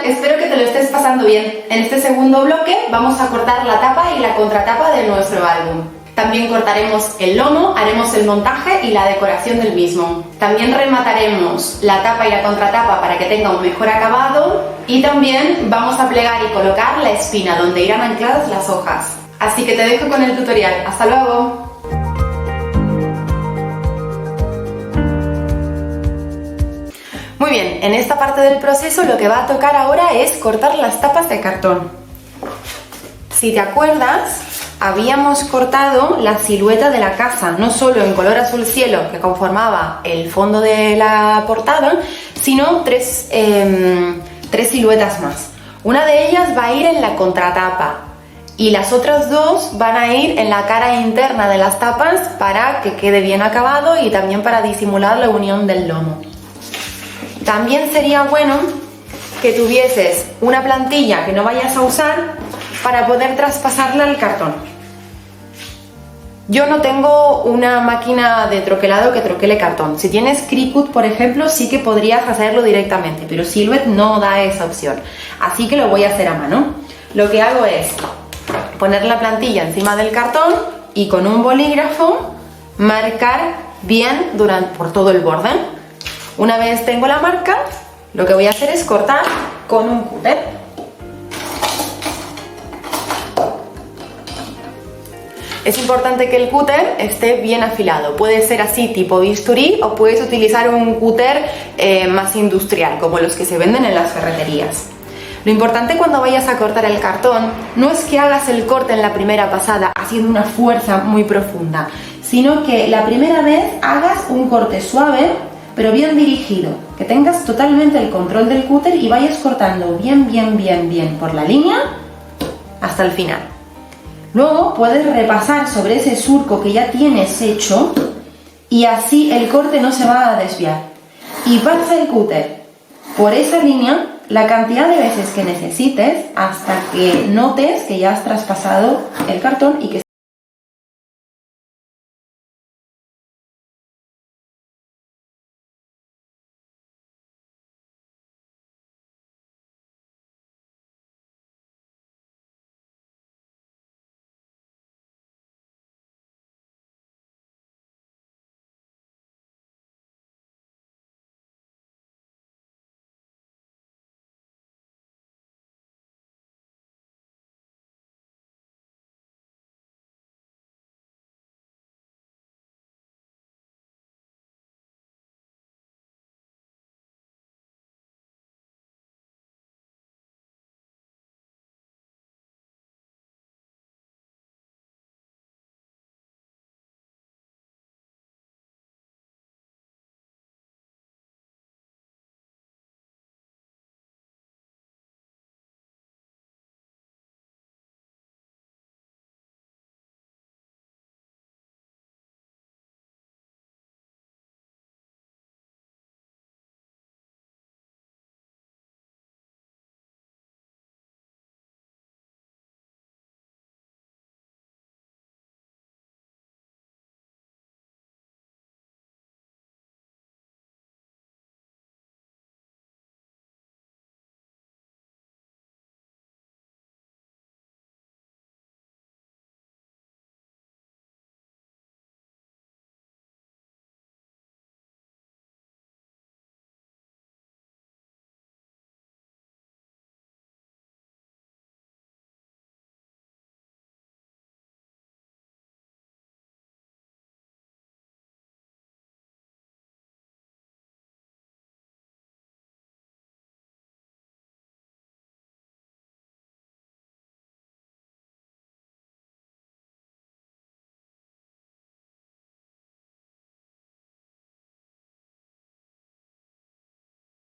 Espero que te lo estés pasando bien. En este segundo bloque vamos a cortar la tapa y la contratapa de nuestro álbum. También cortaremos el lomo, haremos el montaje y la decoración del mismo. También remataremos la tapa y la contratapa para que tenga un mejor acabado y también vamos a plegar y colocar la espina donde irán ancladas las hojas. Así que te dejo con el tutorial. ¡Hasta luego! Muy bien, en esta parte del proceso lo que va a tocar ahora es cortar las tapas de cartón. Si te acuerdas, habíamos cortado la silueta de la casa, no solo en color azul cielo que conformaba el fondo de la portada, sino tres siluetas más. Una de ellas va a ir en la contratapa y las otras dos van a ir en la cara interna de las tapas para que quede bien acabado y también para disimular la unión del lomo. También sería bueno que tuvieses una plantilla que no vayas a usar para poder traspasarla al cartón. Yo no tengo una máquina de troquelado que troquele cartón. Si tienes Cricut, por ejemplo, sí que podrías hacerlo directamente, pero Silhouette no da esa opción. Por lo voy a hacer a mano. Lo que hago es poner la plantilla encima del cartón y con un bolígrafo marcar bien por todo el borde. Una vez tengo la marca, lo que voy a hacer es cortar con un cúter. Es importante que el cúter esté bien afilado. Puede ser así tipo bisturí o puedes utilizar un cúter más industrial, como los que se venden en las ferreterías. Lo importante cuando vayas a cortar el cartón no es que hagas el corte en la primera pasada haciendo una fuerza muy profunda, sino que la primera vez hagas un corte suave pero bien dirigido, que tengas totalmente el control del cúter y vayas cortando bien por la línea hasta el final. Luego puedes repasar sobre ese surco que ya tienes hecho y así el corte no se va a desviar. Y pasa el cúter por esa línea la cantidad de veces que necesites hasta que notes que ya has traspasado el cartón y que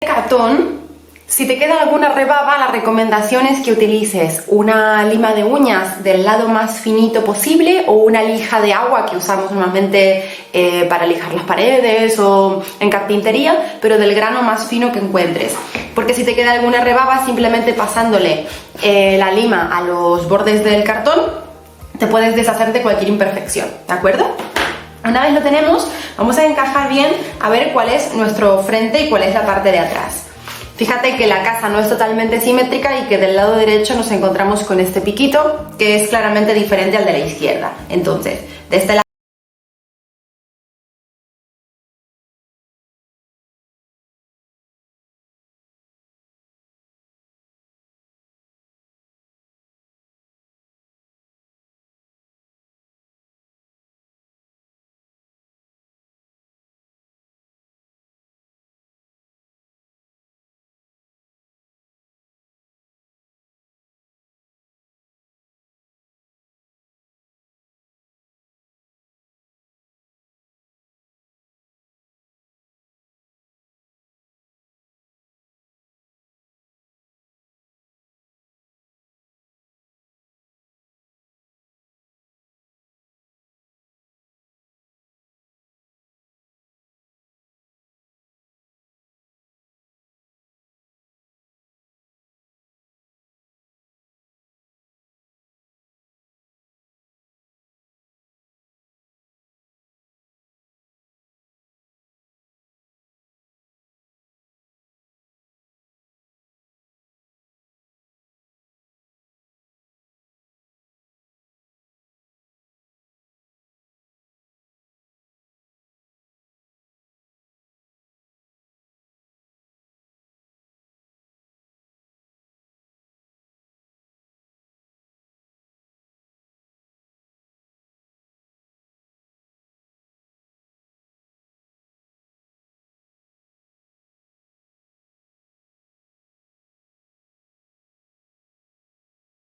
cartón, si te queda alguna rebaba, la recomendación es que utilices una lima de uñas del lado más finito posible o una lija de agua que usamos normalmente para lijar las paredes o en carpintería, pero del grano más fino que encuentres. Porque si te queda alguna rebaba, simplemente pasándole la lima a los bordes del cartón, te puedes deshacer de cualquier imperfección, ¿de acuerdo? Una vez lo tenemos, vamos a encajar bien a ver cuál es nuestro frente y cuál es la parte de atrás. Fíjate que la casa no es totalmente simétrica y que del lado derecho nos encontramos con este piquito que es claramente diferente al de la izquierda. Entonces, de este lado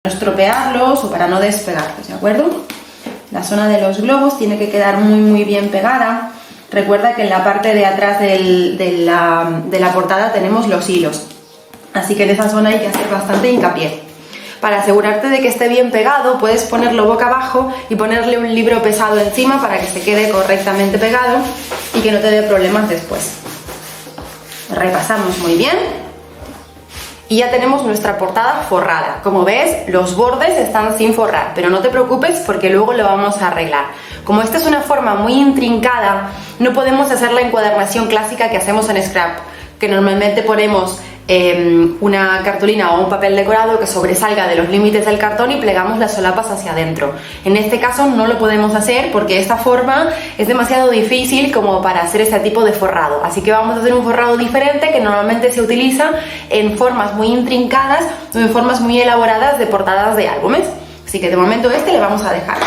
no estropearlos o para no despegarlos, ¿de acuerdo? La zona de los globos tiene que quedar muy bien pegada. Recuerda que en la parte de atrás de la portada tenemos los hilos, así que en esa zona hay que hacer bastante hincapié. Para asegurarte de que esté bien pegado, puedes ponerlo boca abajo y ponerle un libro pesado encima para que se quede correctamente pegado y que no te dé problemas después. Repasamos muy bien. Y ya tenemos nuestra portada forrada. Como ves, los bordes están sin forrar, pero no te preocupes porque luego lo vamos a arreglar. Como esta es una forma muy intrincada, no podemos hacer la encuadernación clásica que hacemos en Scrap, que normalmente ponemos una cartulina o un papel decorado que sobresalga de los límites del cartón y plegamos las solapas hacia adentro. En este caso no lo podemos hacer porque esta forma es demasiado difícil como para hacer este tipo de forrado, así que vamos a hacer un forrado diferente que normalmente se utiliza en formas muy intrincadas o en formas muy elaboradas de portadas de álbumes, así que de momento este le vamos a dejar.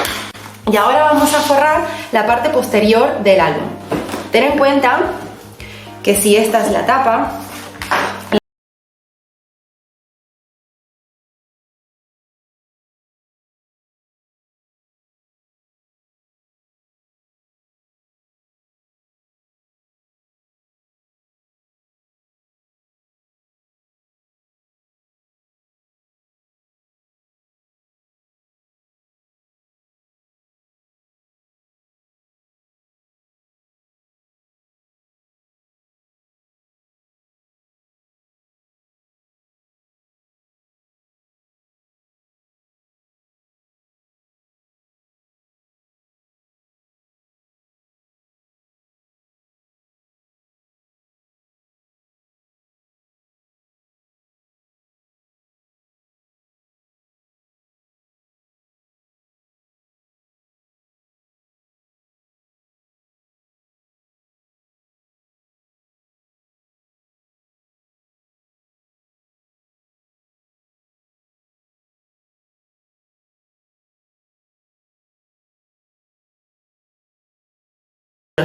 Y ahora vamos a forrar la parte posterior del álbum. Ten en cuenta que si esta es la tapa,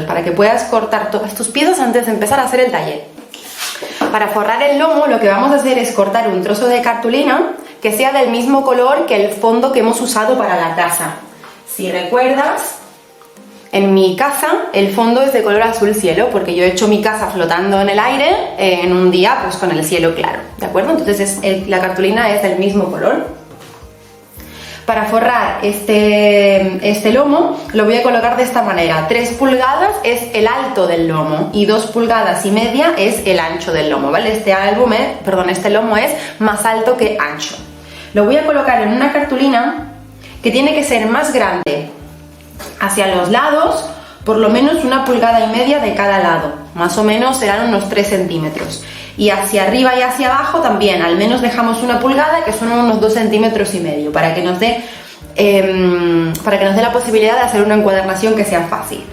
para que puedas cortar todas tus piezas antes de empezar a hacer el taller. Para forrar el lomo lo que vamos a hacer es cortar un trozo de cartulina que sea del mismo color que el fondo que hemos usado para la casa. Si recuerdas, en mi casa el fondo es de color azul cielo porque yo he hecho mi casa flotando en el aire en un día pues con el cielo claro, ¿de acuerdo? Entonces la cartulina es del mismo color. Para forrar este lomo lo voy a colocar de esta manera. 3 pulgadas es el alto del lomo y 2,5 pulgadas es el ancho del lomo, ¿vale? Este lomo es más alto que ancho. Lo voy a colocar en una cartulina que tiene que ser más grande hacia los lados, por lo menos 1,5 pulgadas de cada lado, más o menos serán unos 3 centímetros. Y hacia arriba y hacia abajo también, al menos dejamos 1 pulgada, que son unos 2,5 centímetros, para que nos dé la posibilidad de hacer una encuadernación que sea fácil.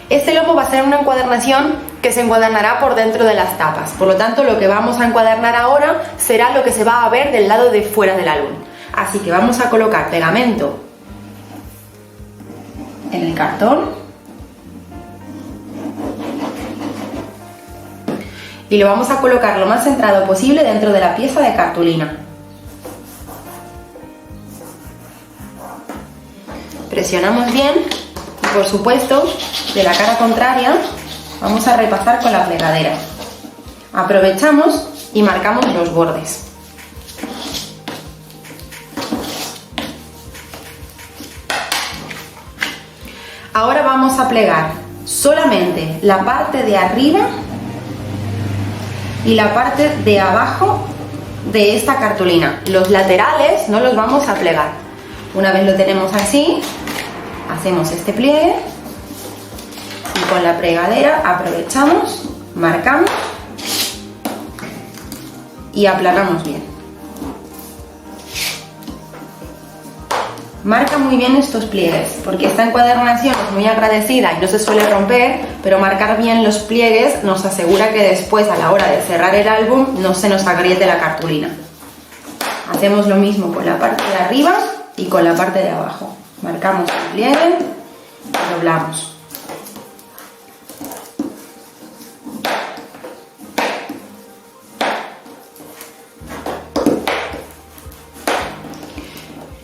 Este lomo va a ser una encuadernación que se encuadernará por dentro de las tapas, por lo tanto lo que vamos a encuadernar ahora será lo que se va a ver del lado de fuera del álbum. Así que vamos a colocar pegamento en el cartón y lo vamos a colocar lo más centrado posible dentro de la pieza de cartulina. Presionamos bien y, por supuesto, de la cara contraria vamos a repasar con la plegadera. Aprovechamos y marcamos los bordes. Ahora vamos a plegar solamente la parte de arriba y la parte de abajo de esta cartulina. Los laterales no los vamos a plegar. Una vez lo tenemos así, hacemos este pliegue y con la plegadera aprovechamos, marcamos y aplanamos bien. Marca muy bien estos pliegues, porque esta encuadernación es muy agradecida y no se suele romper, pero marcar bien los pliegues nos asegura que después, a la hora de cerrar el álbum, no se nos agriete la cartulina. Hacemos lo mismo con la parte de arriba y con la parte de abajo. Marcamos el pliegue y doblamos.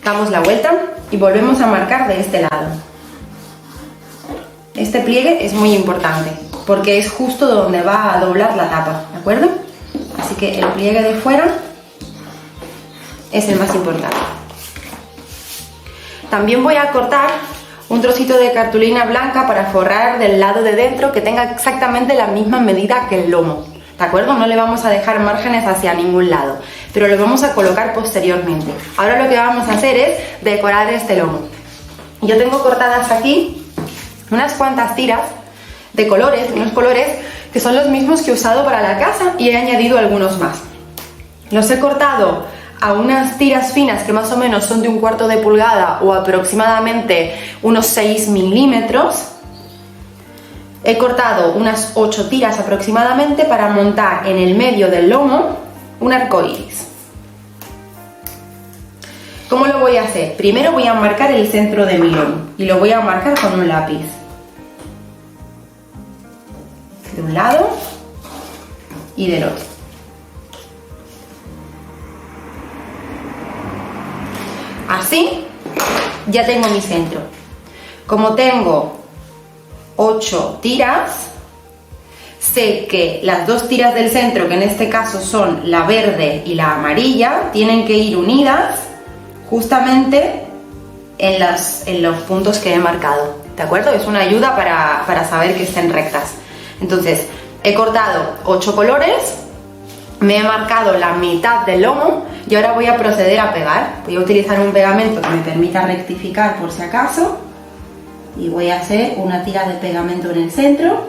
Damos la vuelta y volvemos a marcar de este lado. Este pliegue es muy importante porque es justo donde va a doblar la tapa, ¿de acuerdo? Así que el pliegue de fuera es el más importante. También voy a cortar un trocito de cartulina blanca para forrar del lado de dentro que tenga exactamente la misma medida que el lomo. ¿De acuerdo? No le vamos a dejar márgenes hacia ningún lado, pero lo vamos a colocar posteriormente. Ahora lo que vamos a hacer es decorar este lomo. Yo tengo cortadas aquí unas cuantas tiras de colores, unos colores que son los mismos que he usado para la casa y he añadido algunos más. Los he cortado a unas tiras finas que más o menos son de 1/4 de pulgada o aproximadamente unos 6 milímetros. He cortado unas 8 tiras aproximadamente para montar en el medio del lomo un arco iris. ¿Cómo lo voy a hacer? Primero voy a marcar el centro de mi lomo y lo voy a marcar con un lápiz. De un lado y del otro. Así ya tengo mi centro. Como tengo 8 tiras, sé que las 2 tiras del centro, que en este caso son la verde y la amarilla, tienen que ir unidas justamente en los puntos que he marcado, ¿de acuerdo? Es una ayuda para saber que estén rectas. Entonces, he cortado 8 colores, me he marcado la mitad del lomo y ahora voy a proceder a pegar. Voy a utilizar un pegamento que me permita rectificar por si acaso y voy a hacer una tira de pegamento en el centro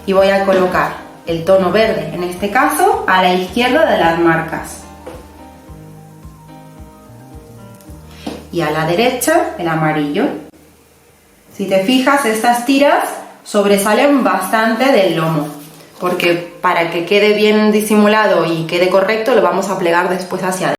y voy a colocar el tono verde, en este caso, a la izquierda de las marcas y a la derecha el amarillo. Si te fijas, estas tiras sobresalen bastante del lomo, porque para que quede bien disimulado y quede correcto lo vamos a plegar después hacia adentro.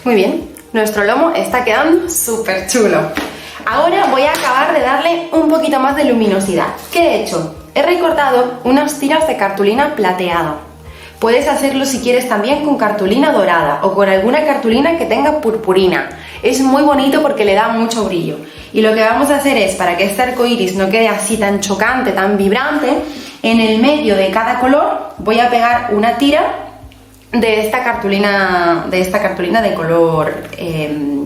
Muy bien, nuestro lomo está quedando súper chulo. Ahora voy a acabar de darle un poquito más de luminosidad. ¿Qué he hecho? He recortado unas tiras de cartulina plateada. Puedes hacerlo si quieres también con cartulina dorada o con alguna cartulina que tenga purpurina. Es muy bonito porque le da mucho brillo. Y lo que vamos a hacer es, para que este arco iris no quede así tan chocante, tan vibrante, en el medio de cada color voy a pegar una tira de esta cartulina de color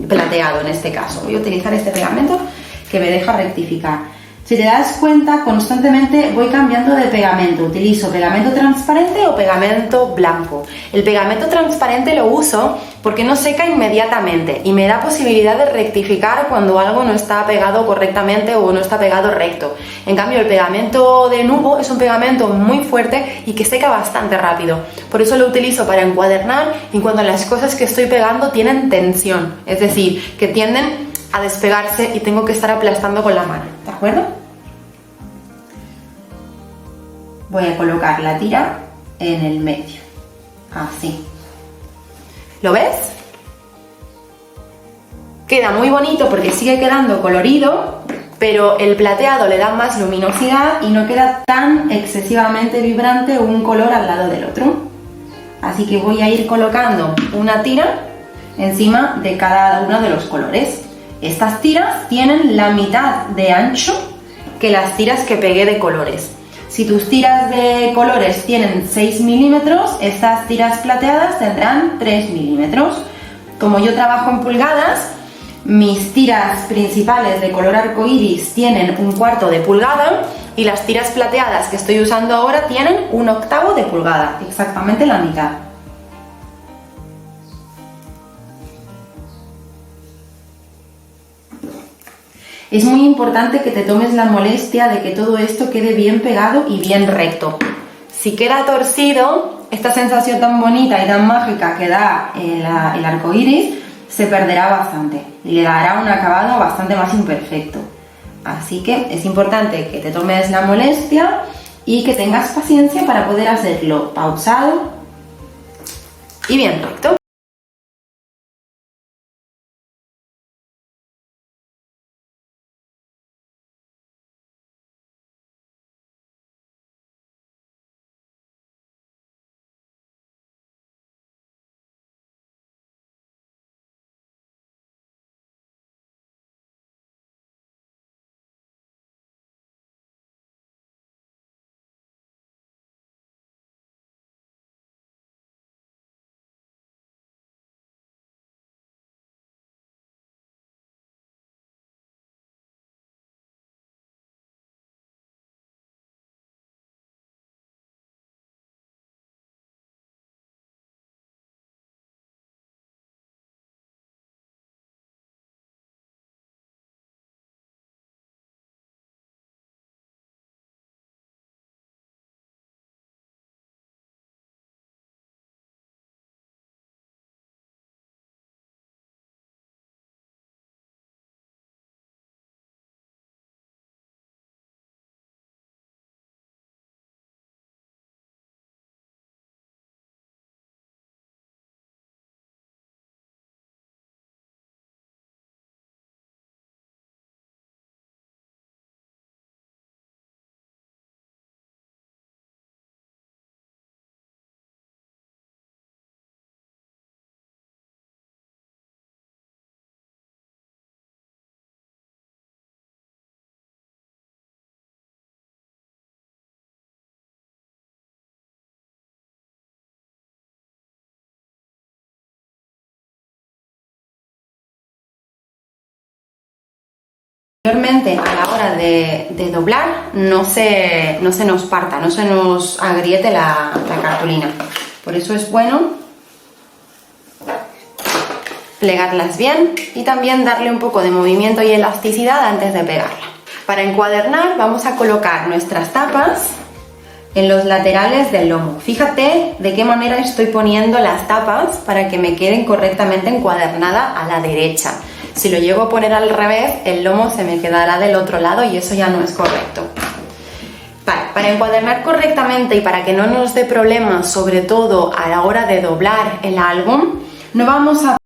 plateado en este caso. Voy a utilizar este pegamento que me deja rectificar. Si te das cuenta, constantemente voy cambiando de pegamento. Utilizo pegamento transparente o pegamento blanco. El pegamento transparente lo uso porque no seca inmediatamente y me da posibilidad de rectificar cuando algo no está pegado correctamente o no está pegado recto. En cambio, el pegamento de nubo es un pegamento muy fuerte y que seca bastante rápido. Por eso lo utilizo para encuadernar y cuando las cosas que estoy pegando tienen tensión, es decir, que tienden a despegarse y tengo que estar aplastando con la mano, ¿de acuerdo? Voy a colocar la tira en el medio, así. ¿Lo ves? Queda muy bonito porque sigue quedando colorido, pero el plateado le da más luminosidad y no queda tan excesivamente vibrante un color al lado del otro. Así que voy a ir colocando una tira encima de cada uno de los colores. Estas tiras tienen la mitad de ancho que las tiras que pegué de colores. Si tus tiras de colores tienen 6 milímetros, estas tiras plateadas tendrán 3 milímetros. Como yo trabajo en pulgadas, mis tiras principales de color arcoíris tienen 1/4 de pulgada y las tiras plateadas que estoy usando ahora tienen 1/8 de pulgada, exactamente la mitad. Es muy importante que te tomes la molestia de que todo esto quede bien pegado y bien recto. Si queda torcido, esta sensación tan bonita y tan mágica que da el arco iris se perderá bastante y le dará un acabado bastante más imperfecto. Así que es importante que te tomes la molestia y que tengas paciencia para poder hacerlo pausado y bien recto. Anteriormente, a la hora de doblar, no se nos parta, no se nos agriete la cartulina. Por eso es bueno plegarlas bien y también darle un poco de movimiento y elasticidad antes de pegarla. Para encuadernar vamos a colocar nuestras tapas en los laterales del lomo. Fíjate de qué manera estoy poniendo las tapas para que me queden correctamente encuadernadas a la derecha. Si lo llego a poner al revés, el lomo se me quedará del otro lado y eso ya no es correcto. Para encuadernar correctamente y para que no nos dé problemas, sobre todo a la hora de doblar el álbum, no vamos a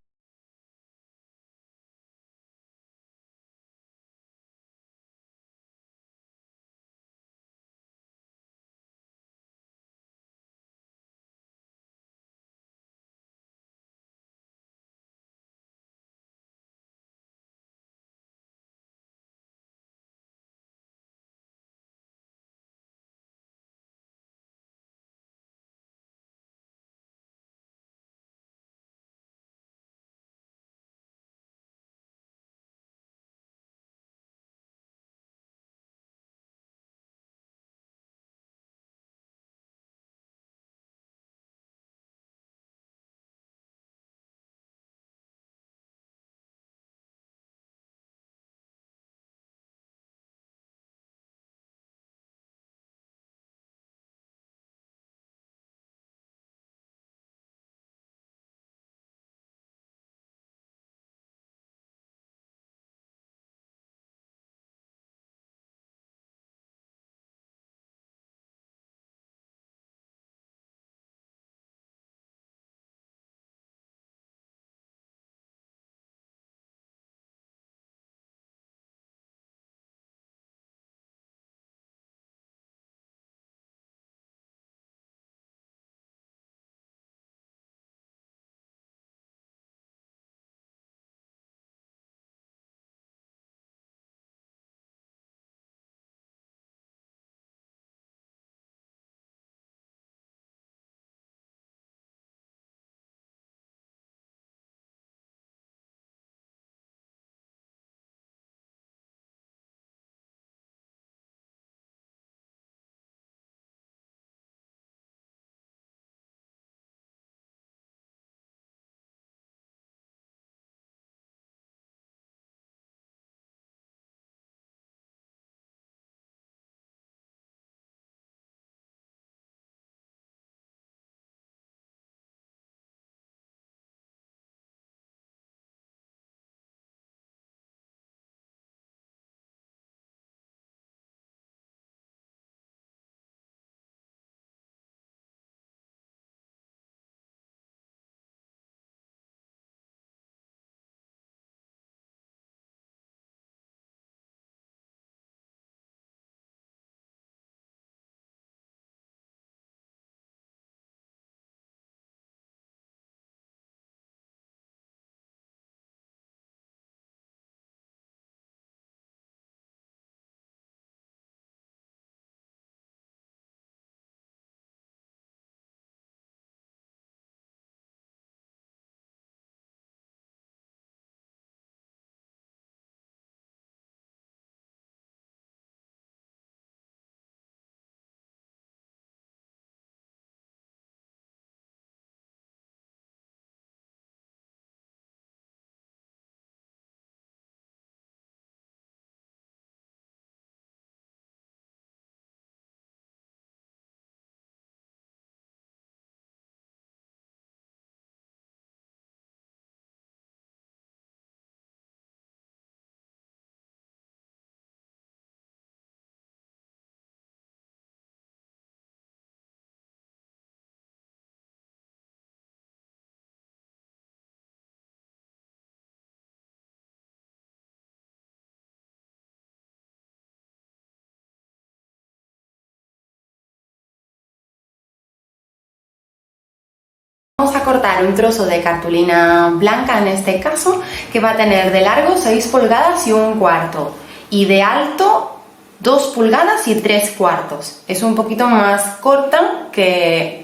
cortar un trozo de cartulina blanca, en este caso, que va a tener de largo 6 pulgadas y 1/4 y de alto 2 pulgadas y 3/4. Es un poquito más corta que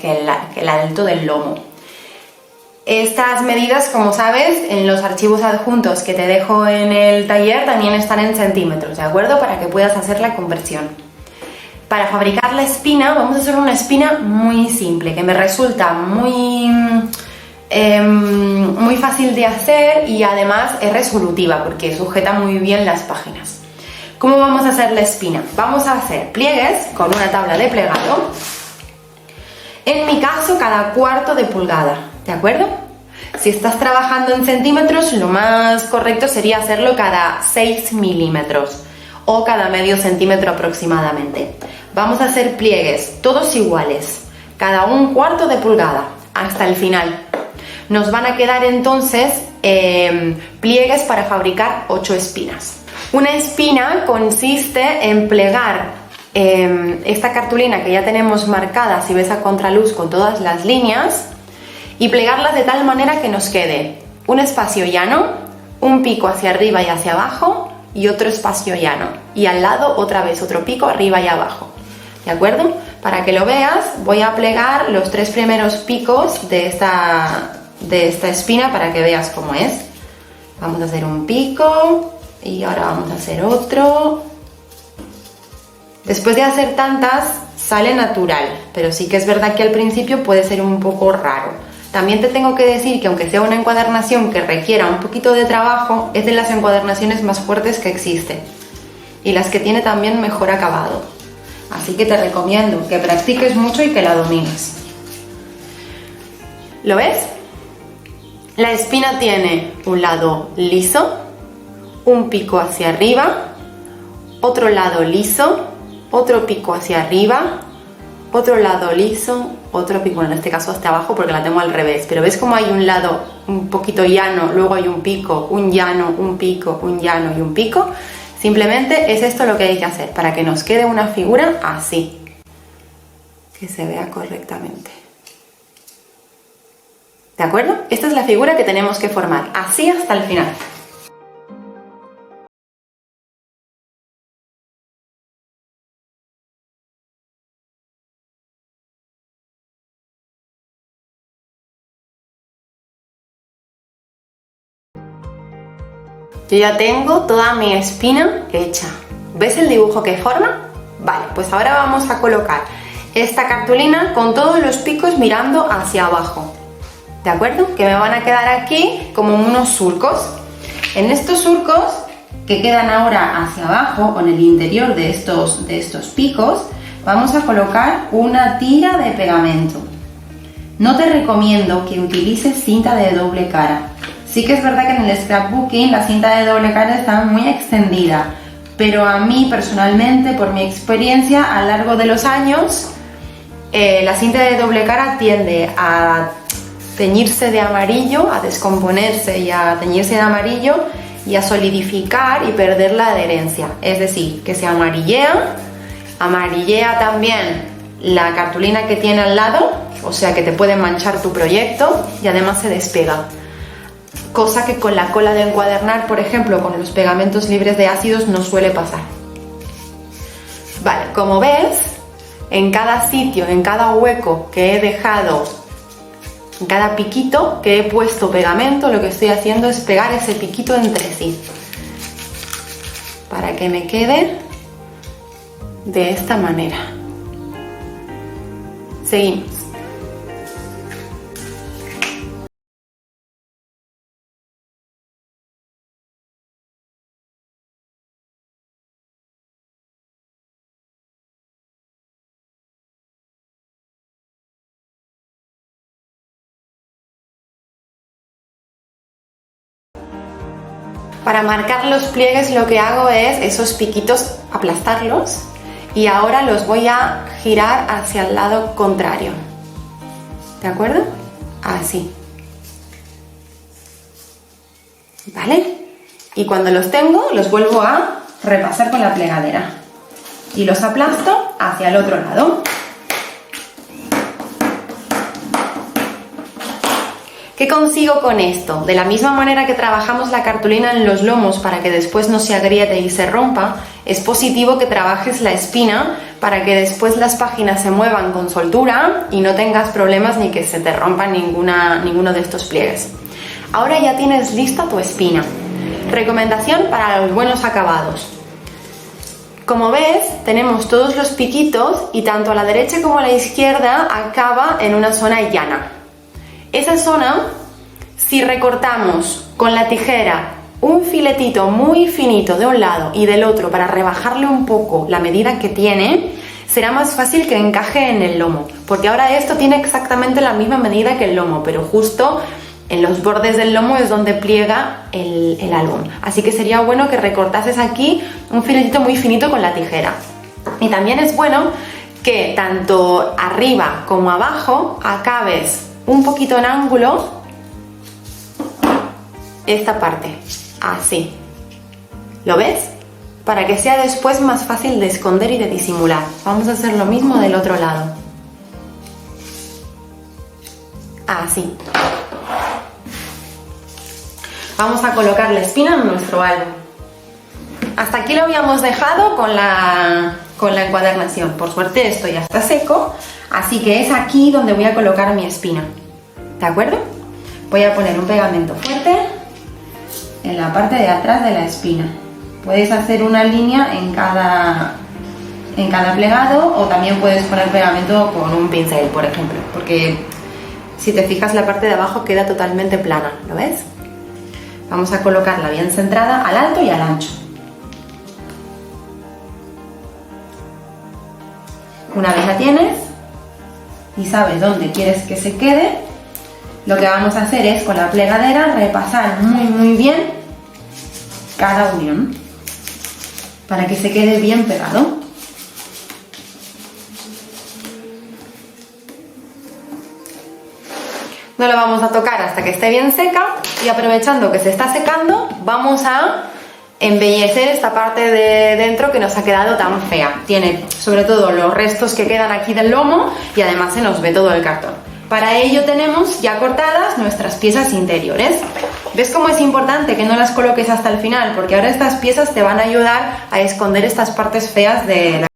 el alto del lomo. Estas medidas, como sabes, en los archivos adjuntos que te dejo en el taller también están en centímetros, ¿de acuerdo? Para que puedas hacer la conversión. Para fabricar la espina vamos a hacer una espina muy simple, que me resulta muy fácil de hacer y además es resolutiva porque sujeta muy bien las páginas. ¿Cómo vamos a hacer la espina? Vamos a hacer pliegues con una tabla de plegado. En mi caso, cada 1/4 de pulgada, ¿de acuerdo? Si estás trabajando en centímetros, lo más correcto sería hacerlo cada 6 milímetros o cada medio centímetro aproximadamente. Vamos a hacer pliegues, todos iguales, cada 1/4 de pulgada, hasta el final. Nos van a quedar entonces pliegues para fabricar 8 espinas. Una espina consiste en plegar esta cartulina que ya tenemos marcada, si ves a contraluz, con todas las líneas, y plegarlas de tal manera que nos quede un espacio llano, un pico hacia arriba y hacia abajo y otro espacio llano, y al lado otra vez otro pico arriba y abajo, ¿de acuerdo? Para que lo veas, voy a plegar los 3 primeros picos de esta espina para que veas cómo es. Vamos a hacer un pico y ahora vamos a hacer otro. Después de hacer tantas sale natural, pero sí que es verdad que al principio puede ser un poco raro. También te tengo que decir que aunque sea una encuadernación que requiera un poquito de trabajo, es de las encuadernaciones más fuertes que existen y las que tiene también mejor acabado. Así que te recomiendo que practiques mucho y que la domines. ¿Lo ves? La espina tiene un lado liso, un pico hacia arriba, otro lado liso, otro pico hacia arriba, otro lado liso, otro pico, bueno, en este caso hacia abajo porque la tengo al revés, pero ves como hay un lado un poquito llano, luego hay un pico, un llano, un pico, un llano y un pico. Simplemente es esto lo que hay que hacer para que nos quede una figura así, que se vea correctamente. ¿De acuerdo? Esta es la figura que tenemos que formar, así hasta el final. Yo ya tengo toda mi espina hecha. ¿Ves el dibujo que forma? Vale, pues ahora vamos a colocar esta cartulina con todos los picos mirando hacia abajo. ¿De acuerdo? Que me van a quedar aquí como unos surcos. En estos surcos que quedan ahora hacia abajo, o en el interior de estos picos, vamos a colocar una tira de pegamento. No te recomiendo que utilices cinta de doble cara. Sí que es verdad que en el scrapbooking la cinta de doble cara está muy extendida, pero a mí personalmente, por mi experiencia a lo largo de los años, la cinta de doble cara tiende a teñirse de amarillo, a descomponerse y a teñirse de amarillo y a solidificar y perder la adherencia. Es decir, que se amarillea también la cartulina que tiene al lado, o sea que te puede manchar tu proyecto y además se despega. Cosa que con la cola de encuadernar, por ejemplo, con los pegamentos libres de ácidos no suele pasar. Vale, como ves, en cada sitio, en cada hueco que he dejado, en cada piquito que he puesto pegamento, lo que estoy haciendo es pegar ese piquito entre sí para que me quede de esta manera. Seguimos. Para marcar los pliegues lo que hago es esos piquitos aplastarlos y ahora los voy a girar hacia el lado contrario. ¿De acuerdo? Así. ¿Vale? Y cuando los tengo los vuelvo a repasar con la plegadera y los aplasto hacia el otro lado. ¿Qué consigo con esto? De la misma manera que trabajamos la cartulina en los lomos para que después no se agriete y se rompa, es positivo que trabajes la espina para que después las páginas se muevan con soltura y no tengas problemas ni que se te rompa ninguno de estos pliegues. Ahora ya tienes lista tu espina. Recomendación para los buenos acabados. Como ves, tenemos todos los piquitos y tanto a la derecha como a la izquierda acaba en una zona llana. Esa zona, si recortamos con la tijera un filetito muy finito de un lado y del otro para rebajarle un poco la medida que tiene, será más fácil que encaje en el lomo, porque ahora esto tiene exactamente la misma medida que el lomo, pero justo en los bordes del lomo es donde pliega el álbum. Así que sería bueno que recortases aquí un filetito muy finito con la tijera. Y también es bueno que tanto arriba como abajo acabes un poquito en ángulo esta parte, así. ¿Lo ves? Para que sea después más fácil de esconder y de disimular. Vamos a hacer lo mismo del otro lado. Así. Vamos a colocar la espina en nuestro álbum. Hasta aquí lo habíamos dejado con la encuadernación. Por suerte esto ya está seco, así que es aquí donde voy a colocar mi espina. ¿De acuerdo? Voy a poner un pegamento fuerte en la parte de atrás de la espina. Puedes hacer una línea en cada plegado o también puedes poner pegamento con un pincel, por ejemplo, porque si te fijas la parte de abajo queda totalmente plana, ¿lo ves? Vamos a colocarla bien centrada al alto y al ancho. Una vez la tienes y sabes dónde quieres que se quede, lo que vamos a hacer es con la plegadera repasar muy bien cada unión para que se quede bien pegado. No lo vamos a tocar hasta que esté bien seca y aprovechando que se está secando vamos a embellecer esta parte de dentro que nos ha quedado tan fea. Tiene sobre todo los restos que quedan aquí del lomo y además se nos ve todo el cartón. Para ello tenemos ya cortadas nuestras piezas interiores. ¿Ves cómo es importante que no las coloques hasta el final? Porque ahora estas piezas te van a ayudar a esconder estas partes feas de la...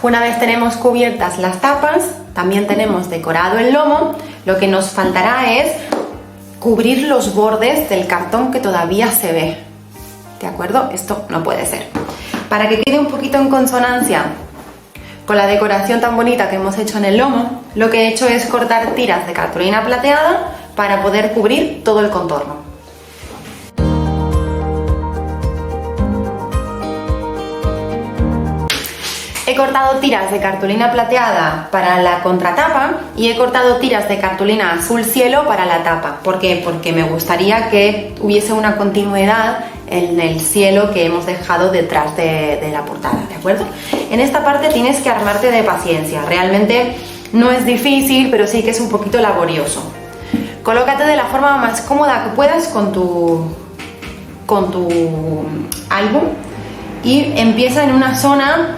Una vez tenemos cubiertas las tapas, también tenemos decorado el lomo, lo que nos faltará es cubrir los bordes del cartón que todavía se ve. ¿De acuerdo? Esto no puede ser. Para que quede un poquito en consonancia con la decoración tan bonita que hemos hecho en el lomo, lo que he hecho es cortar tiras de cartulina plateada para poder cubrir todo el contorno. He cortado tiras de cartulina plateada para la contratapa y he cortado tiras de cartulina azul cielo para la tapa. ¿Por qué? Porque me gustaría que hubiese una continuidad en el cielo que hemos dejado detrás de la portada, ¿de acuerdo? En esta parte tienes que armarte de paciencia. Realmente no es difícil, pero sí que es un poquito laborioso. Colócate de la forma más cómoda que puedas con tu álbum y empieza en una zona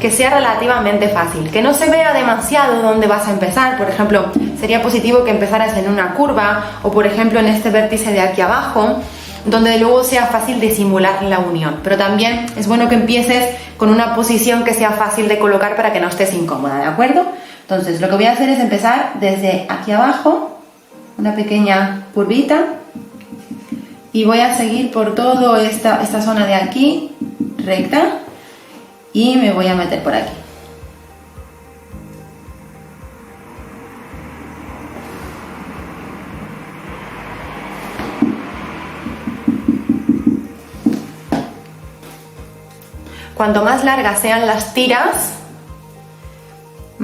que sea relativamente fácil, que no se vea demasiado dónde vas a empezar. Por ejemplo, sería positivo que empezaras en una curva o por ejemplo en este vértice de aquí abajo, donde luego sea fácil de simular la unión, pero también es bueno que empieces con una posición que sea fácil de colocar para que no estés incómoda, ¿de acuerdo? Entonces lo que voy a hacer es empezar desde aquí abajo, una pequeña curvita, y voy a seguir por toda esta zona de aquí, recta, y me voy a meter por aquí. Cuanto más largas sean las tiras,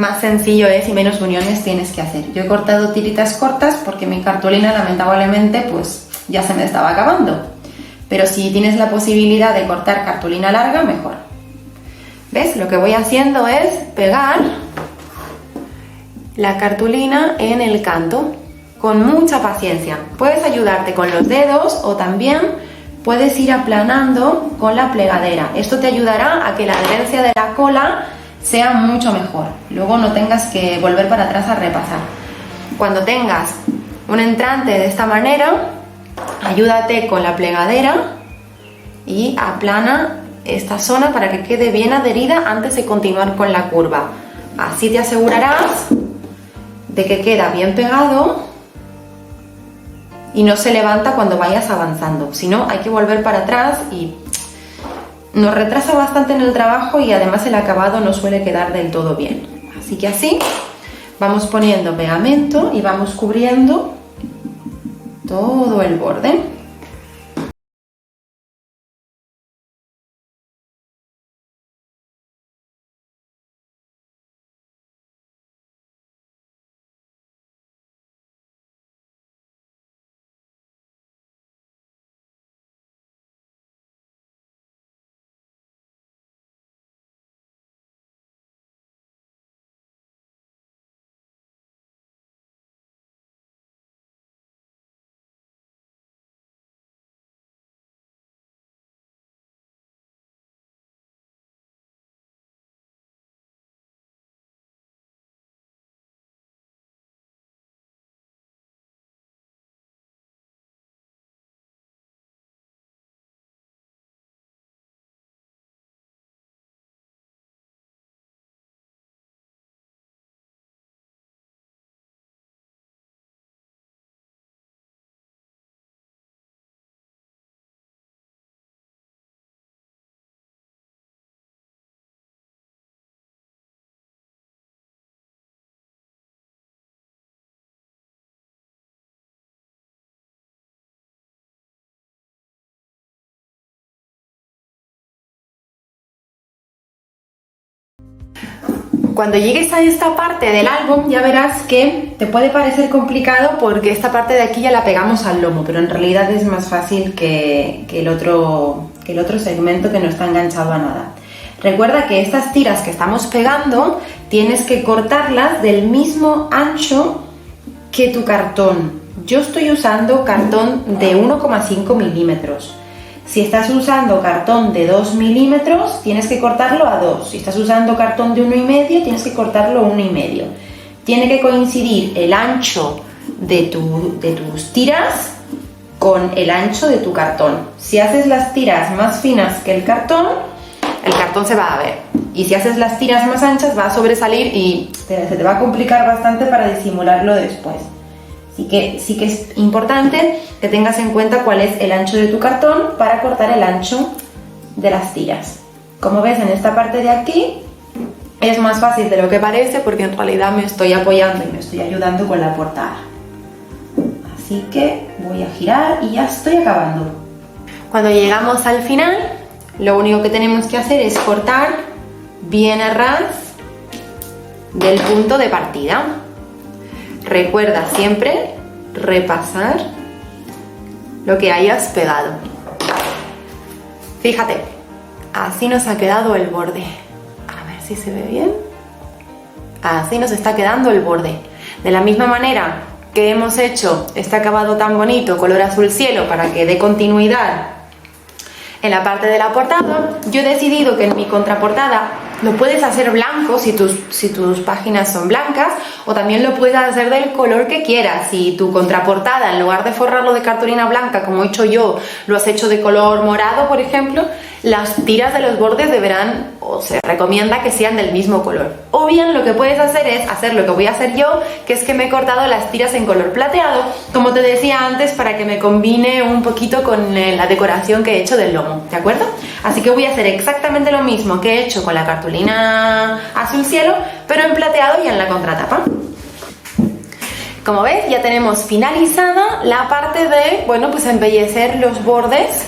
más sencillo es y menos uniones tienes que hacer. Yo he cortado tiritas cortas porque mi cartulina lamentablemente pues ya se me estaba acabando. Pero si tienes la posibilidad de cortar cartulina larga, mejor. ¿Ves? Lo que voy haciendo es pegar la cartulina en el canto con mucha paciencia. Puedes ayudarte con los dedos o también puedes ir aplanando con la plegadera. Esto te ayudará a que la adherencia de la cola sea mucho mejor. Luego no tengas que volver para atrás a repasar. Cuando tengas un entrante de esta manera, ayúdate con la plegadera y aplana esta zona para que quede bien adherida antes de continuar con la curva. Así te asegurarás de que queda bien pegado y no se levanta cuando vayas avanzando. Si no, hay que volver para atrás y nos retrasa bastante en el trabajo y además el acabado no suele quedar del todo bien. Así que así vamos poniendo pegamento y vamos cubriendo todo el borde. Cuando llegues a esta parte del álbum ya verás que te puede parecer complicado porque esta parte de aquí ya la pegamos al lomo, pero en realidad es más fácil que el otro segmento que no está enganchado a nada. Recuerda que estas tiras que estamos pegando tienes que cortarlas del mismo ancho que tu cartón. Yo estoy usando cartón de 1,5 milímetros. Si estás usando cartón de 2 milímetros, tienes que cortarlo a 2. Si estás usando cartón de 1,5, tienes que cortarlo a 1,5. Tiene que coincidir el ancho de tus tiras con el ancho de tu cartón. Si haces las tiras más finas que el cartón se va a ver. Y si haces las tiras más anchas, va a sobresalir y se te va a complicar bastante para disimularlo después. Así que sí que es importante que tengas en cuenta cuál es el ancho de tu cartón para cortar el ancho de las tiras. Como ves, en esta parte de aquí es más fácil de lo que parece porque en realidad me estoy apoyando y me estoy ayudando con la portada. Así que voy a girar y ya estoy acabando. Cuando llegamos al final, lo único que tenemos que hacer es cortar bien a ras del punto de partida. Recuerda siempre repasar lo que hayas pegado. Fíjate, así nos ha quedado el borde. A ver si se ve bien. Así nos está quedando el borde. De la misma manera que hemos hecho este acabado tan bonito, color azul cielo, para que dé continuidad en la parte de la portada, yo he decidido que en mi contraportada lo puedes hacer blanco si tus páginas son blancas, o también lo puedes hacer del color que quieras. Si tu contraportada, en lugar de forrarlo de cartulina blanca como he hecho yo, lo has hecho de color morado, por ejemplo, las tiras de los bordes deberán, o se recomienda que sean del mismo color. O bien lo que puedes hacer es hacer lo que voy a hacer yo, que es que me he cortado las tiras en color plateado, como te decía antes, para que me combine un poquito con la decoración que he hecho del lomo, ¿de acuerdo? Así que voy a hacer exactamente lo mismo que he hecho con la cartulina azul cielo, pero en plateado y en la contratapa. Como ves, ya tenemos finalizada la parte de, bueno, pues embellecer los bordes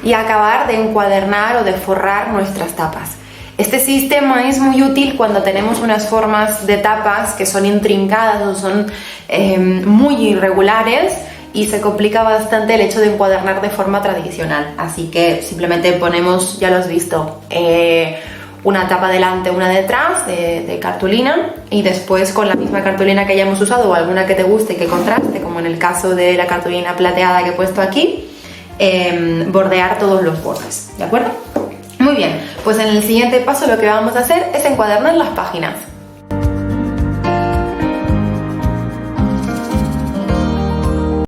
y acabar de encuadernar o de forrar nuestras tapas. Este sistema es muy útil cuando tenemos unas formas de tapas que son intrincadas o son muy irregulares y se complica bastante el hecho de encuadernar de forma tradicional. Así que simplemente ponemos, ya lo has visto, una tapa delante, una detrás de cartulina, y después con la misma cartulina que hayamos usado o alguna que te guste y que contraste, como en el caso de la cartulina plateada que he puesto aquí, bordear todos los bordes, ¿de acuerdo? Muy bien, pues en el siguiente paso lo que vamos a hacer es encuadernar las páginas.